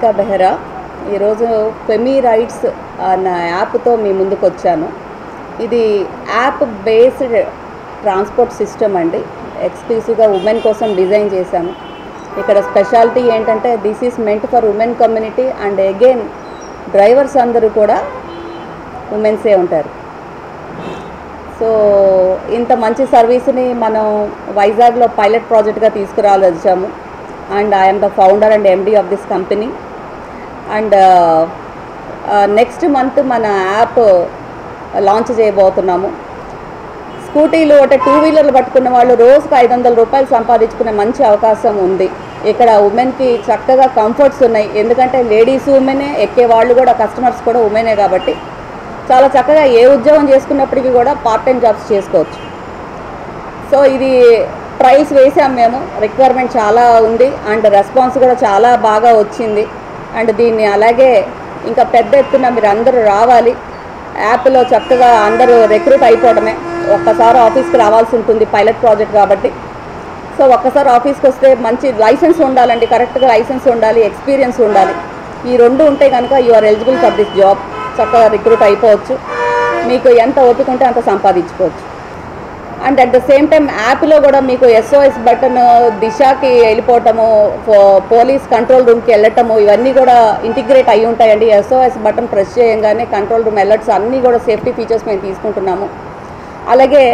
రాధికా బెహ్రా. ఈరోజు ఫెమీ రైట్స్ అన్న యాప్తో మీ ముందుకు వచ్చాను. ఇది యాప్ బేస్డ్ ట్రాన్స్పోర్ట్ సిస్టమ్ అండి. ఎక్స్క్లూసివ్గా ఉమెన్ కోసం డిజైన్ చేశాము. ఇక్కడ స్పెషాలిటీ ఏంటంటే this is meant for women community and again drivers అందరూ కూడా ఉమెన్సే ఉంటారు. సో ఇంత మంచి సర్వీస్ని మనం వైజాగ్లో పైలట్ ప్రాజెక్ట్గా తీసుకురావాల్సాము. And I'm the founder and MD of this company. And next month మన యాప్ లాంచ్ చేయబోతున్నాము. స్కూటీలు అంటే 2 వీలర్లు పట్టుకున్న వాళ్ళు రోజుకు 500 రూపాయలు సంపాదించుకునే మంచి అవకాశం ఉంది. ఇక్కడ ఉమెన్కి చక్కగా కంఫర్ట్స్ ఉన్నాయి. ఎందుకంటే లేడీస్ ఉమెనే, ఎక్కే వాళ్ళు కూడా కస్టమర్స్ కూడా ఉమెనే కాబట్టి చాలా చక్కగా ఏ ఉద్యోగం చేసుకున్నప్పటికీ కూడా పార్ట్ టైం జాబ్స్ చేసుకోవచ్చు. సో ఇది ట్రయల్స్ వేసాం మేము. రిక్వైర్మెంట్ చాలా ఉంది అండ్ రెస్పాన్స్ కూడా చాలా బాగా వచ్చింది. అండ్ దీన్ని అలాగే ఇంకా పెద్ద ఎత్తున మీరు అందరూ రావాలి. యాప్లో చక్కగా అందరూ రిక్రూట్ అయిపోవడమే. ఒక్కసారి ఆఫీస్కి రావాల్సి ఉంటుంది, పైలట్ ప్రాజెక్ట్ కాబట్టి. సో ఒక్కసారి ఆఫీస్కి వస్తే మంచి లైసెన్స్ ఉండాలండి, కరెక్ట్గా లైసెన్స్ ఉండాలి, ఎక్స్పీరియన్స్ ఉండాలి. ఈ 2 ఉంటే కనుక you are eligible for this job. చక్కగా రిక్రూట్ అయిపోవచ్చు. మీకు ఎంత ఓపిక ఉంటే అంత సంపాదించుకోవచ్చు. And at the same time యాప్లో కూడా మీకు SOS బటన్, దిశకి వెళ్ళిపోవటము, పోలీస్ కంట్రోల్ రూమ్కి వెళ్ళటము, ఇవన్నీ కూడా ఇంటిగ్రేట్ అయి ఉంటాయండి. SOS బటన్ ప్రెస్ చేయగానే కంట్రోల్ రూమ్ అలర్ట్స్ అన్నీ కూడా సేఫ్టీ ఫీచర్స్ మేము తీసుకుంటున్నాము. అలాగే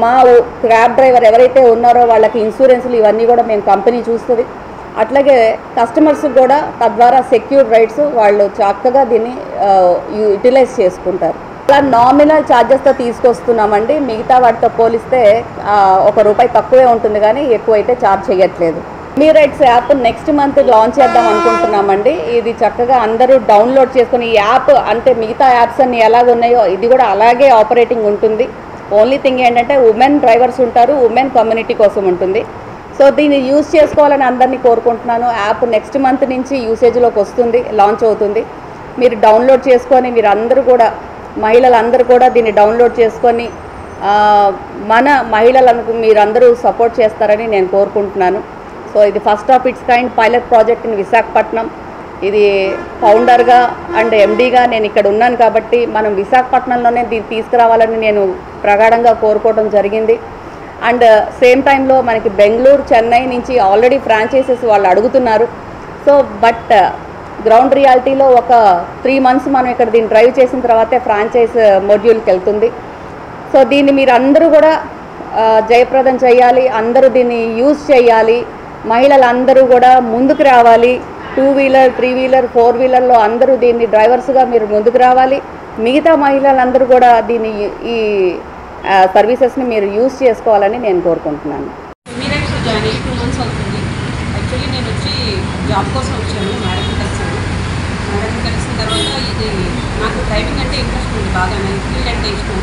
మా క్యాబ్ డ్రైవర్ ఎవరైతే ఉన్నారో వాళ్ళకి ఇన్సూరెన్స్లు ఇవన్నీ కూడా మేము కంపెనీ చూస్తుంది. అట్లాగే కస్టమర్స్ కూడా తద్వారా సెక్యూర్ రైట్స్ వాళ్ళు చక్కగా దీన్ని యూటిలైజ్ చేసుకుంటారు. అలా నామినల్ ఛార్జెస్తో తీసుకొస్తున్నామండి. మిగతా వాటితో పోలిస్తే ₹1 తక్కువే ఉంటుంది, కానీ ఎక్కువైతే ఛార్జ్ చేయట్లేదు. Femi Rides app next month launch చేద్దాం అనుకుంటున్నామండి. ఇది చక్కగా అందరూ డౌన్లోడ్ చేసుకుని, ఈ యాప్ అంటే మిగతా యాప్స్ అన్ని ఎలాగ ఉన్నాయో ఇది కూడా అలాగే ఆపరేటింగ్ ఉంటుంది. ఓన్లీ థింగ్ ఏంటంటే ఉమెన్ డ్రైవర్స్ ఉంటారు, ఉమెన్ కమ్యూనిటీ కోసం ఉంటుంది. సో దీన్ని యూజ్ చేసుకోవాలని అందరినీ కోరుకుంటున్నాను. యాప్ నెక్స్ట్ మంత్ నుంచి యూసేజ్లోకి వస్తుంది, లాంచ్ అవుతుంది. మీరు డౌన్లోడ్ చేసుకొని మీరు అందరూ కూడా, మహిళలందరూ కూడా దీన్ని డౌన్లోడ్ చేసుకొని మన మహిళలకు మీరందరూ సపోర్ట్ చేస్తారని నేను కోరుకుంటున్నాను. సో ఇది first of it's kind pilot project in Visakhapatnam. ఇది ఫౌండర్గా అండ్ ఎండీగా నేను ఇక్కడ ఉన్నాను కాబట్టి మనం విశాఖపట్నంలోనే దీన్ని తీసుకురావాలని నేను ప్రగాఢంగా కోరుకోవడం జరిగింది. అండ్ సేమ్ టైంలో మనకి బెంగళూరు, చెన్నై నుంచి ఆల్రెడీ ఫ్రాంచైజెస్ వాళ్ళు అడుగుతున్నారు. సో బట్ గ్రౌండ్ రియాలిటీలో ఒక 3 మంత్స్ మనం ఇక్కడ దీన్ని డ్రైవ్ చేసిన తర్వాతే ఫ్రాంచైజ్ మోడ్యూల్కి వెళ్తుంది. సో దీన్ని మీరు అందరూ కూడా జయప్రదం చేయాలి, అందరూ దీన్ని యూజ్ చేయాలి. మహిళలందరూ కూడా ముందుకు రావాలి. 2 వీలర్, 3 వీలర్, 4 వీలర్లో అందరూ దీన్ని డ్రైవర్స్గా మీరు ముందుకు రావాలి. మిగతా మహిళలందరూ కూడా దీన్ని ఈ సర్వీసెస్ని మీరు యూజ్ చేసుకోవాలని నేను కోరుకుంటున్నాను. ఫెమీ జాయిన్ అయ్యి 2 మంత్స్ అవుతుంది. యాక్చువల్లీ నేను వచ్చి జాబ్ కోసం వచ్చాను. మేడంని కలిసిన తర్వాత ఇది నాకు డ్రైవింగ్ అంటే ఇంట్రెస్ట్ ఉంది బాగా, నాకు ఫీల్డ్ అంటే ఇష్టం.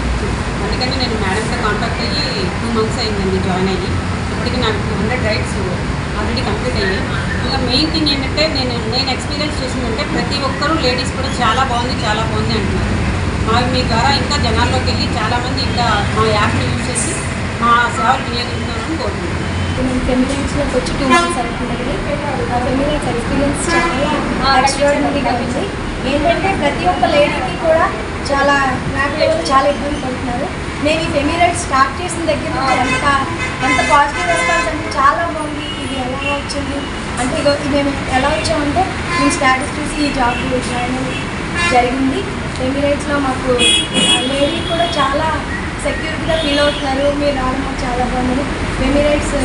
అందుకని నేను మేడంతో కాంటాక్ట్ అయ్యి 2 మంత్స్ అయిందండి జాయిన్ అయ్యి. ఇప్పటికి నాకు 200 రైడ్స్ ఆల్రెడీ కంప్లీట్ అయ్యాయి. ఇంకా మెయిన్ థింగ్ ఏంటంటే నేను ఎక్స్పీరియన్స్ చేసిందంటే ప్రతి ఒక్కరూ లేడీస్ కూడా చాలా బాగుంది అంటున్నారు. మీ ద్వారా ఇంకా జనాల్లోకి వెళ్ళి చాలామంది ఇంకా మా యాప్ని యూజ్ చేసి మా సేవలు వినియోగిస్తున్నారని కోరుకుంటున్నాను. నేను ఫెమీ రైట్స్లోకి వచ్చి 2 మంత్స్ అవుతుంది. ఫెమీ రైట్స్ ఎక్స్పీరియన్స్ చాలా ఎక్స్ట్రాడినరీగా ఉంది. ఏంటంటే ప్రతి ఒక్క లేడీకి కూడా చాలా చాలా ఇబ్బంది పడుతున్నారు. నేను ఈ ఫెమీ రైట్స్ స్టార్ట్ చేసిన దగ్గర నుంచి ఎంత పాజిటివ్ రెస్పాన్స్ అంటే చాలా బాగుంది. ఇది ఎలా వచ్చింది అంటే మేము ఎలా వచ్చామంటే మేము స్టాటస్ చూసి ఈ జాబ్ జాయిన్ జరిగింది. ఫెమీ రైట్స్లో మాకు లేడీ కూడా చాలా సెక్యూరిటీగా ఫీల్ అవుతున్నారు. మీరు రావడం మాకు చాలా బాగుంది. ఫెమీ రైట్స్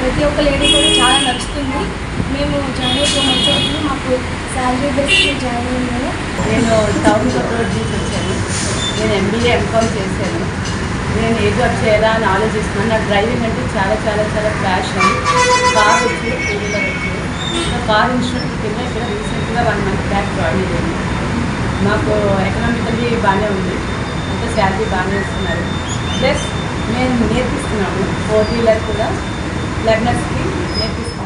ప్రతి ఒక్క లేడీ కూడా చాలా నచ్చుతుంది. మేము జాయిన్ అయ్యి 2 మంత్స్ అవుతుంది. మాకు శాలరీ బేస్డ్ జాయిన్ అయ్యాను. నేను టౌన్ రోడ్ నుంచి వచ్చాను. నేను MBA MCOM చేశాను. నేను ఏ జాబ్ చేయాలా అని ఆలోచిస్తున్నాను. నాకు డ్రైవింగ్ అంటే చాలా చాలా చాలా ప్యాషన్. కార్ వచ్చి 2 వీలర్ వచ్చి కార్ ఇన్స్టిట్యూట్ కింద ఇక్కడ రీసెంట్గా 1 మంత్ బ్యాక్ జాయిన్ అయ్యాను. నాకు ఎకనామికల్లీ బాగానే ఉంది, అంత శాలరీ బాగానే ఇస్తున్నారు. ప్లస్ నేను నేర్పిస్తున్నాను 4 వీలర్ కూడా లెర్నర్స్కి నేర్పిస్తున్నాను.